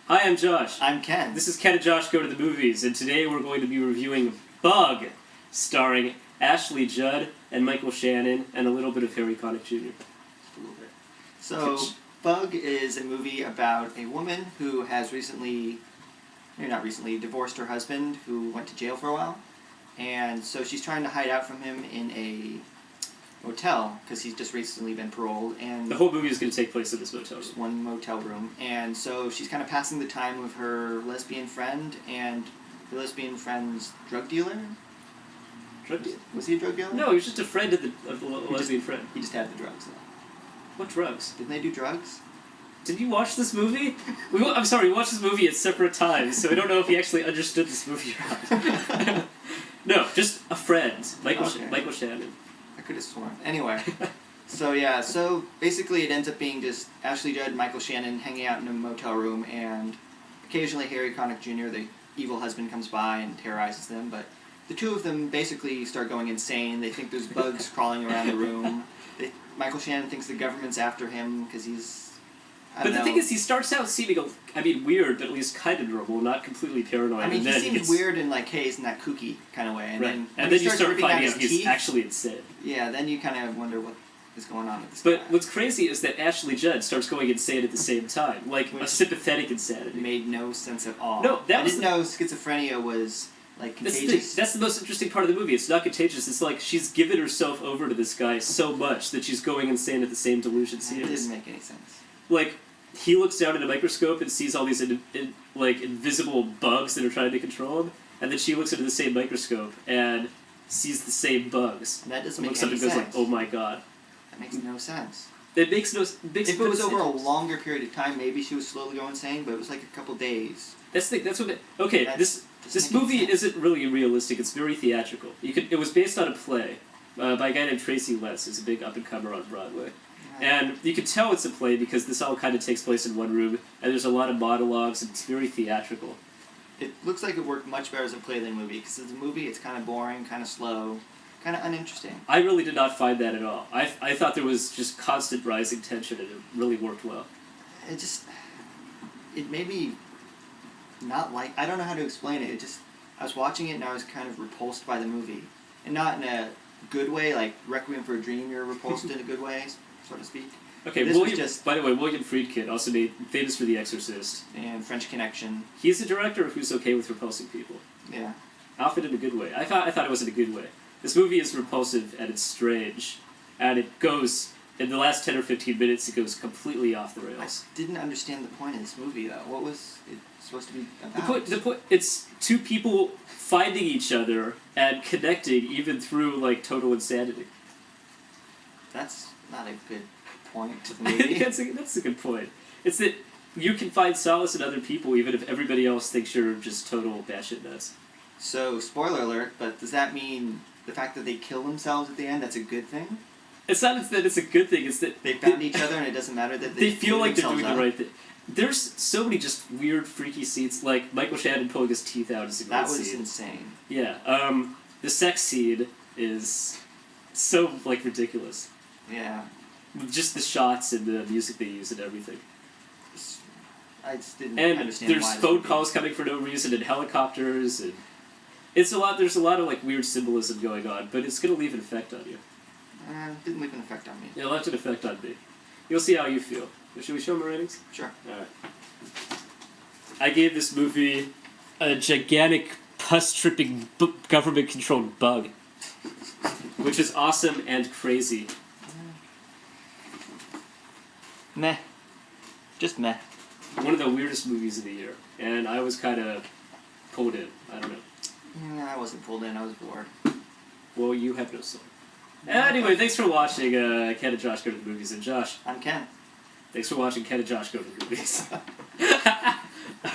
Hi, I'm Josh. I'm Ken. This is Ken and Josh Go to the Movies, and today we're going to be reviewing Bug, starring Ashley Judd and Michael Shannon, and a little bit of Harry Connick Jr. Just a little bit. So, Bug is a movie about a woman who has divorced her husband, who went to jail for a while. And so she's trying to hide out from him in a motel, because he's just recently been paroled. And The whole movie is going to take place in this motel room. just one motel room. And so she's kind of passing the time with her lesbian friend and her lesbian friend's drug dealer. Drug dealer? Was he a drug dealer? No, he was just a friend of the lesbian friend. He just had the drugs, though. What drugs? Didn't they do drugs? Did you watch this movie? I'm sorry, we watched this movie at separate times, so I don't know if he actually understood this movie or not. No, just a friend. Michael Shannon. I could have sworn. Anyway, so basically it ends up being just Ashley Judd and Michael Shannon hanging out in a motel room, and occasionally Harry Connick Jr., the evil husband, comes by and terrorizes them, but the two of them basically start going insane. They think there's bugs crawling around the room. Michael Shannon thinks the government's after him because he's... But the thing is, he starts out seeming, weird, but at least kind of normal, not completely paranoid. I mean, and he seems weird and like, hey, isn't that kooky kind of way. And right. then you start finding out he's actually insane. Yeah, then you kind of wonder what is going on with this But guy. what's crazy is that Ashley Judd starts going insane at the same time, like a sympathetic insanity. Made no sense at all. No, I didn't know schizophrenia was like contagious. That's the most interesting part of the movie. It's not contagious. It's like she's given herself over to this guy so much that she's going insane at the same delusions he is. It didn't make any sense. Like, he looks down at a microscope and sees all these invisible bugs that are trying to control him, and then she looks into the same microscope and sees the same bugs. And that doesn't and make any sense. sense. Goes like, oh my god. That makes no sense. It makes no. If it was over a longer period of time, maybe she was slowly going insane, but it was like a couple days. That's the thing. That's what. This movie isn't really realistic. It's very theatrical. It was based on a play by a guy named Tracy Letts, who's a big up and comer on Broadway. And you can tell it's a play because this all kind of takes place in one room, and there's a lot of monologues, and it's very theatrical. It looks like it worked much better as a play than a movie, because as a movie it's kind of boring, kind of slow, kind of uninteresting. I really did not find that at all. I thought there was just constant rising tension, and it really worked well. It made me not like... I don't know how to explain it. I was watching it and I was kind of repulsed by the movie. And not in a good way, like Requiem for a Dream, you're repulsed in a good way, so to speak. Okay, by the way, William Friedkin, also famous for The Exorcist. And French Connection. He's a director who's okay with repulsing people. Yeah. Often in a good way. I thought it was in a good way. This movie is repulsive and it's strange, and it goes... In the last 10 or 15 minutes, it goes completely off the rails. I didn't understand the point of this movie, though. What was it supposed to be about? The point, it's two people finding each other and connecting even through, total insanity. That's not a good point to the movie. That's a good point. It's that you can find solace in other people even if everybody else thinks you're just total batshit nuts. So, spoiler alert, but does that mean the fact that they kill themselves at the end, that's a good thing? It's not that it's a good thing, it's that... They found each other and it doesn't matter that they feel like they're doing the right thing. There's so many just weird, freaky scenes, like Michael Shannon pulling his teeth out is a great scene. That was insane. Yeah, the sex scene is so, ridiculous. Yeah. Just the shots and the music they use and everything. I just didn't understand why. And there's phone calls coming for no reason and helicopters and... There's a lot of, weird symbolism going on, but it's going to leave an effect on you. Didn't leave an effect on me. It left an effect on me. You'll see how you feel. Should we show my ratings? Sure. Alright. I gave this movie a gigantic, pus-tripping, government-controlled bug. Which is awesome and crazy. Meh. Just meh. One of the weirdest movies of the year. And I was kind of pulled in. I don't know. Yeah, I wasn't pulled in. I was bored. Well, you have no soul. Anyway, thanks for watching Ken and Josh Go to the Movies. And Josh. I'm Ken. Thanks for watching Ken and Josh Go to the Movies.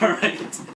Alright.